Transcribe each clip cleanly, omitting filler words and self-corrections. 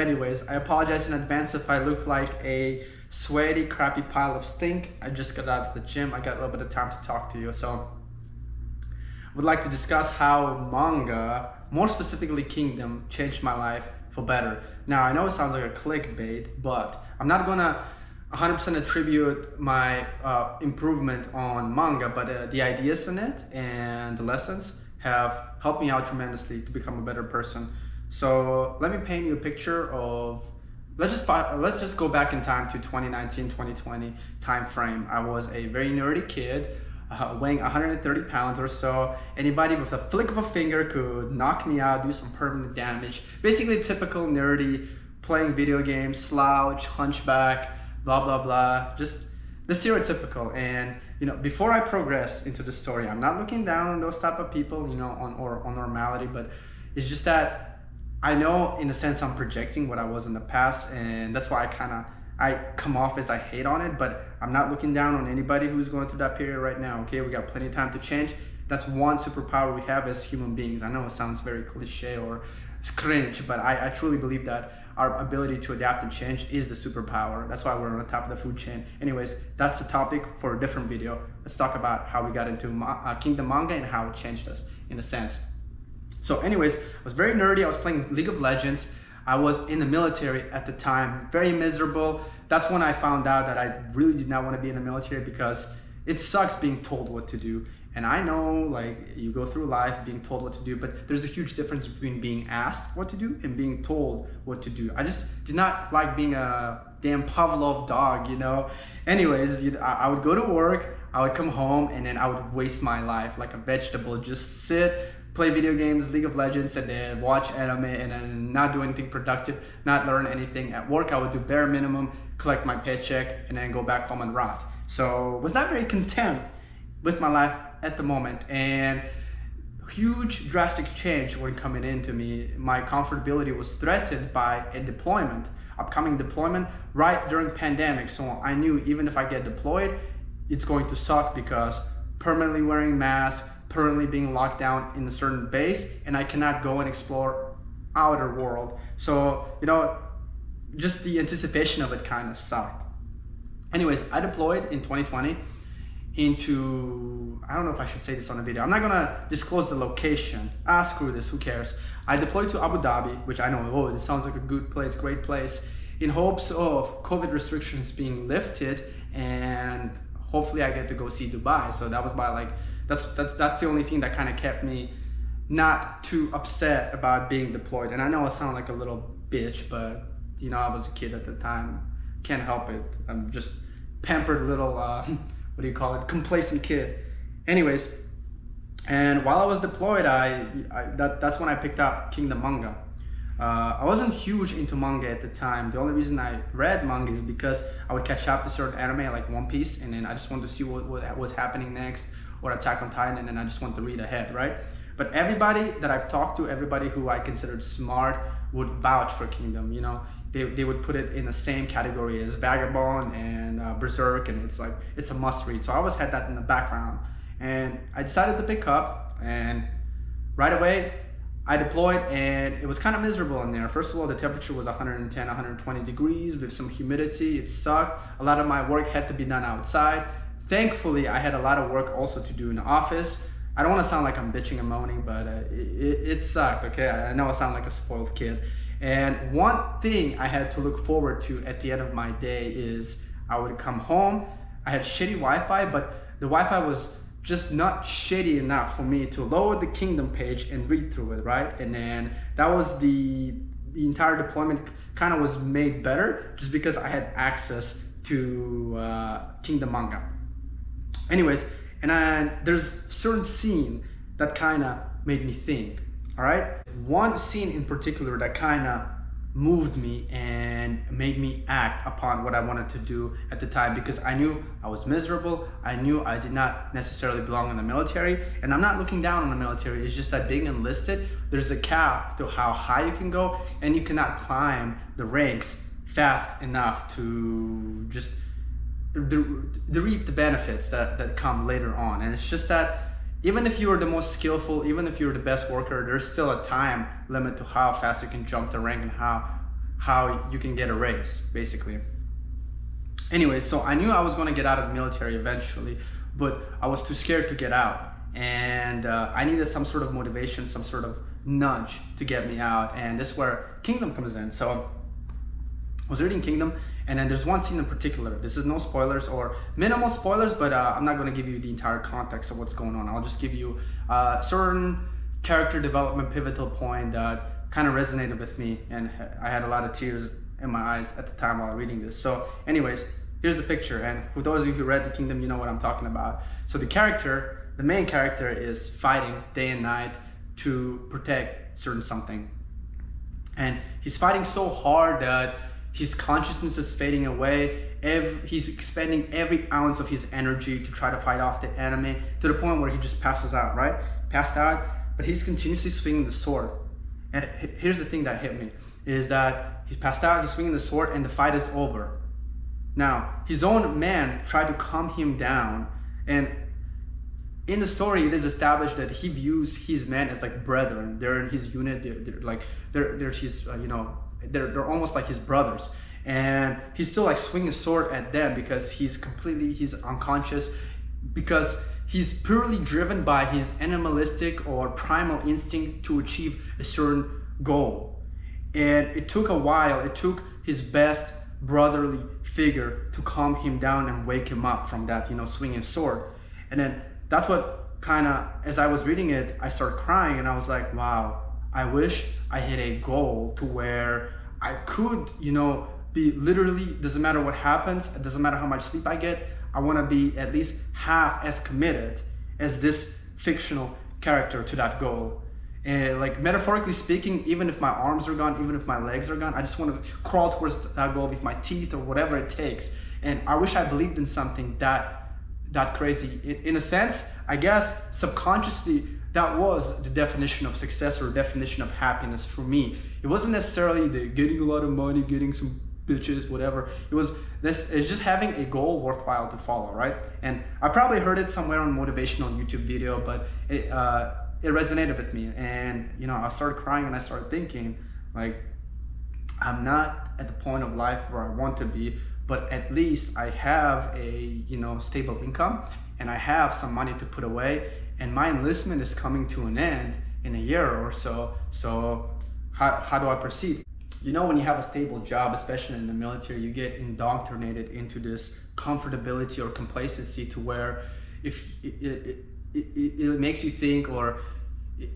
Anyways, I apologize in advance if I look like a sweaty, crappy pile of stink. I just got out of the gym. I got a little bit of time to talk to you. So I would like to discuss how manga, more specifically Kingdom, changed my life for better. Now, I know it sounds like a clickbait, but I'm not gonna 100% attribute my improvement on manga, but the ideas in it and the lessons have helped me out tremendously to become a better person. So let me paint you a picture of, let's just go back in time to 2019, 2020 time frame. I was a very nerdy kid, weighing 130 pounds or so. Anybody with a flick of a finger could knock me out, do some permanent damage. Basically typical nerdy, playing video games, slouch, hunchback, blah, blah, blah. Just the stereotypical. And before I progress into the story, I'm not looking down on those type of people, on normality, but it's just that I know in a sense I'm projecting what I was in the past, and that's why I come off as I hate on it, but I'm not looking down on anybody who's going through that period right now, okay? We got plenty of time to change. That's one superpower we have as human beings. I know it sounds very cliche or it's cringe, but I truly believe that our ability to adapt and change is the superpower. That's why we're on the top of the food chain. Anyways, that's a topic for a different video. Let's talk about how we got into Kingdom manga and how it changed us in a sense. So anyways, I was very nerdy. I was playing League of Legends. I was in the military at the time, very miserable. That's when I found out that I really did not want to be in the military because it sucks being told what to do. And I know, like, you go through life being told what to do, but there's a huge difference between being asked what to do and being told what to do. I just did not like being a damn Pavlov dog, Anyways, I would go to work, I would come home, and then I would waste my life like a vegetable, just sit, play video games, League of Legends, and then watch anime, and then not do anything productive, not learn anything. At work, I would do bare minimum, collect my paycheck, and then go back home and rot. So was not very content with my life at the moment, and huge drastic change when coming into me. My comfortability was threatened by a deployment, upcoming deployment right during pandemic. So I knew even if I get deployed, it's going to suck because permanently wearing masks, permanently being locked down in a certain base, and I cannot go and explore outer world. So, just the anticipation of it kind of sucked. Anyways, I deployed in 2020 into, I don't know if I should say this on a video. I'm not gonna disclose the location. Screw this, who cares? I deployed to Abu Dhabi, which I know, it sounds like a good place, great place, in hopes of COVID restrictions being lifted, and hopefully I get to go see Dubai. So that was that's the only thing that kind of kept me not too upset about being deployed. And I know I sound like a little bitch, but I was a kid at the time. Can't help it. I'm just pampered little, complacent kid. Anyways, and while I was deployed, that's when I picked up Kingdom manga. I wasn't huge into manga at the time. The only reason I read manga is because I would catch up to certain anime like One Piece, and then I just wanted to see what was happening next, or Attack on Titan, and then I just want to read ahead, right? But everybody that I've talked to, everybody who I considered smart would vouch for Kingdom, They would put it in the same category as Vagabond and Berserk, and it's a must read. So I always had that in the background. And I decided to pick up, and right away, I deployed, and it was kind of miserable in there. First of all, the temperature was 110, 120 degrees with some humidity. It sucked. A lot of my work had to be done outside. Thankfully, I had a lot of work also to do in the office. I don't want to sound like I'm bitching and moaning, but it sucked, okay? I know I sound like a spoiled kid. And one thing I had to look forward to at the end of my day is I would come home. I had shitty Wi-Fi, but the Wi-Fi was just not shitty enough for me to load the Kingdom page and read through it, right? And then that was the entire deployment kind of was made better just because I had access to Kingdom manga. Anyways, and there's a certain scene that kind of made me think, all right? One scene in particular that kind of moved me and made me act upon what I wanted to do at the time, because I knew I was miserable. I knew I did not necessarily belong in the military, and I'm not looking down on the military. It's just that being enlisted, there's a cap to how high you can go, and you cannot climb the ranks fast enough to just reap the benefits that come later on. And it's just that even if you're the most skillful, even if you're the best worker, there's still a time limit to how fast you can jump the rank and how how you can get a raise, basically. Anyway, so I knew I was going to get out of the military eventually, but I was too scared to get out, and I needed some sort of motivation, some sort of nudge to get me out, and this is where Kingdom comes in. So I was reading Kingdom, and then there's one scene in particular. This is no spoilers or minimal spoilers, but I'm not going to give you the entire context of what's going on. I'll just give you a certain character development pivotal point that kind of resonated with me, and I had a lot of tears in my eyes at the time while reading this. So anyways, here's the picture, and for those of you who read the Kingdom, you know what I'm talking about. So the main character is fighting day and night to protect certain something, and he's fighting so hard that his consciousness is fading away. He's expending every ounce of his energy to try to fight off the enemy, to the point where he just passes out, right? Passed out, but he's continuously swinging the sword. And here's the thing that hit me, is that he's passed out, he's swinging the sword, and the fight is over. Now, his own man tried to calm him down, and in the story it is established that he views his men as like brethren. They're in his unit, they're his, they're almost like his brothers, and he's still like swinging a sword at them because he's unconscious, because he's purely driven by his animalistic or primal instinct to achieve a certain goal. And it took a while, it took his best brotherly figure to calm him down and wake him up from that, swinging sword. And then that's what kind of, as I was reading it, I started crying, and I was like, wow, I wish I had a goal to where I could, be literally, doesn't matter what happens, it doesn't matter how much sleep I get, I want to be at least half as committed as this fictional character to that goal. And like metaphorically speaking, even if my arms are gone, even if my legs are gone, I just want to crawl towards that goal with my teeth or whatever it takes. And I wish I believed in something that crazy. In a sense, I guess subconsciously, that was the definition of success or definition of happiness for me. It wasn't necessarily the getting a lot of money, getting some bitches, whatever. It's just having a goal worthwhile to follow, right? And I probably heard it somewhere on a motivational YouTube video, but it resonated with me. And I started crying, and I started thinking, like, I'm not at the point of life where I want to be, but at least I have a stable income, and I have some money to put away, and my enlistment is coming to an end in a year or so. So how do I proceed? When you have a stable job, especially in the military, you get indoctrinated into this comfortability or complacency to where if it makes you think, or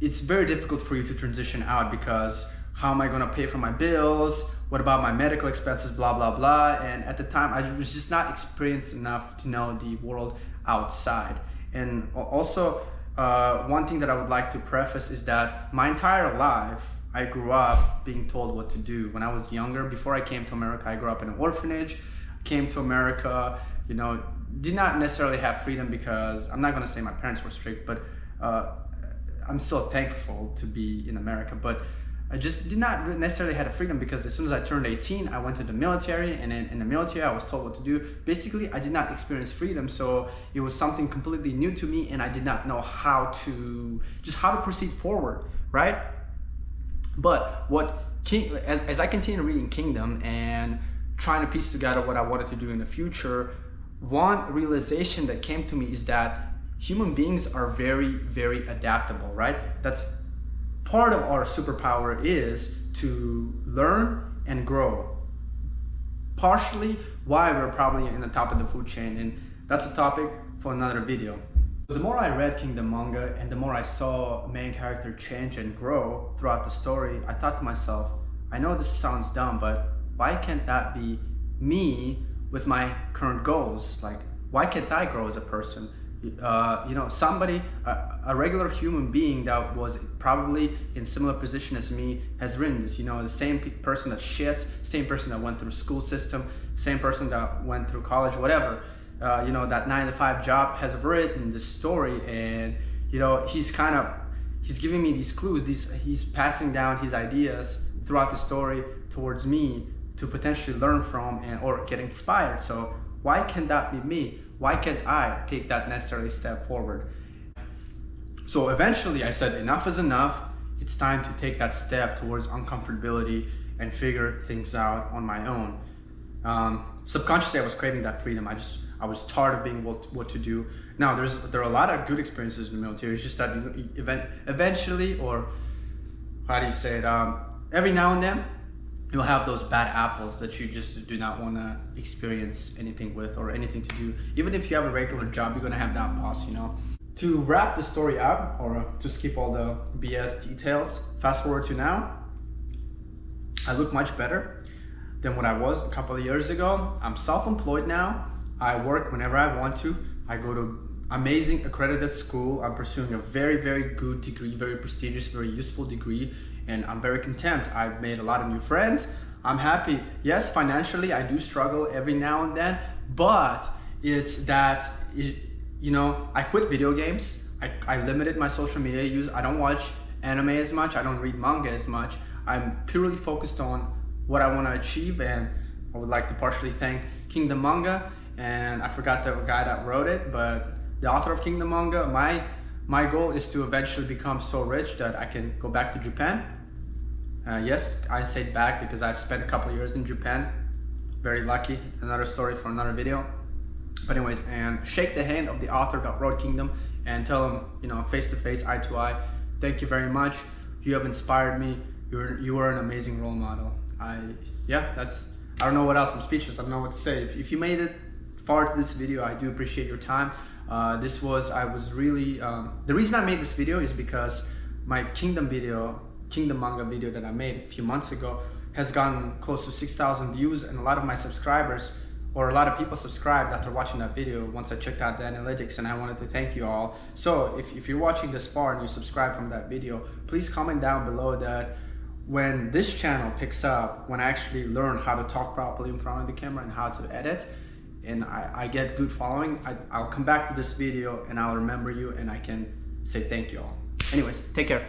it's very difficult for you to transition out, because how am I going to pay for my bills? What about my medical expenses? Blah, blah, blah. And at the time, I was just not experienced enough to know the world outside. And also, one thing that I would like to preface is that my entire life, I grew up being told what to do. When I was younger, before I came to America, I grew up in an orphanage. Came to America, did not necessarily have freedom, because I'm not going to say my parents were strict, but I'm still thankful to be in America. But I just did not necessarily have a freedom, because as soon as I turned 18, I went to the military, and in the military, I was told what to do. Basically, I did not experience freedom, so it was something completely new to me, and I did not know how to proceed forward, right? But as I continue reading Kingdom and trying to piece together what I wanted to do in the future, one realization that came to me is that human beings are very, very adaptable, right? That's part of our superpower, is to learn and grow. Partially why we're probably in the top of the food chain, and that's a topic for another video. The more I read Kingdom manga, and the more I saw main character change and grow throughout the story, I thought to myself, I know this sounds dumb, but why can't that be me with my current goals? Like, why can't I grow as a person? Somebody, a regular human being that was probably in similar position as me has written this. The same person that shits, same person that went through school system, same person that went through college, whatever. That 9-to-5 job has written this story, and he's giving me these clues. He's passing down his ideas throughout the story towards me to potentially learn from or get inspired. So why can't that be me? Why can't I take that necessary step forward? So eventually I said, enough is enough. It's time to take that step towards uncomfortability and figure things out on my own. Subconsciously, I was craving that freedom. I was tired of being what to do. Now, there are a lot of good experiences in the military. It's just that eventually, or how do you say it? Every now and then, you'll have those bad apples that you just do not want to experience anything with or anything to do. Even if you have a regular job, you're gonna have that boss, you know. To wrap the story up, or to skip all the BS details, fast forward to now, I look much better than what I was a couple of years ago. I'm self-employed now. I work whenever I want to. I go to amazing accredited school. I'm pursuing a very, very good degree, very prestigious, very useful degree, and I'm very content. I've made a lot of new friends. I'm happy. Yes, financially, I do struggle every now and then, but it's that, you know, I quit video games. I limited my social media use. I don't watch anime as much. I don't read manga as much. I'm purely focused on what I want to achieve, and I would like to partially thank Kingdom Manga, and I forgot the guy that wrote it, but the author of Kingdom Manga. My goal is to eventually become so rich that I can go back to Japan. Yes, I say back because I've spent a couple of years in Japan. Very lucky. Another story for another video. But anyways, and shake the hand of the author that wrote Kingdom and tell him, you know, face to face, eye to eye, thank you very much. You have inspired me. You are an amazing role model. I don't know what else. I'm speechless. I don't know what to say. If you made it far to this video, I do appreciate your time. The reason I made this video is because my Kingdom Manga video that I made a few months ago has gotten close to 6,000 views, and a lot of my subscribers, or a lot of people subscribed after watching that video once I checked out the analytics, and I wanted to thank you all. So if you're watching this far and you subscribe from that video, please comment down below that when this channel picks up, when I actually learn how to talk properly in front of the camera and how to edit, and I get good following, I'll come back to this video and I'll remember you and I can say thank you all. Anyways, take care.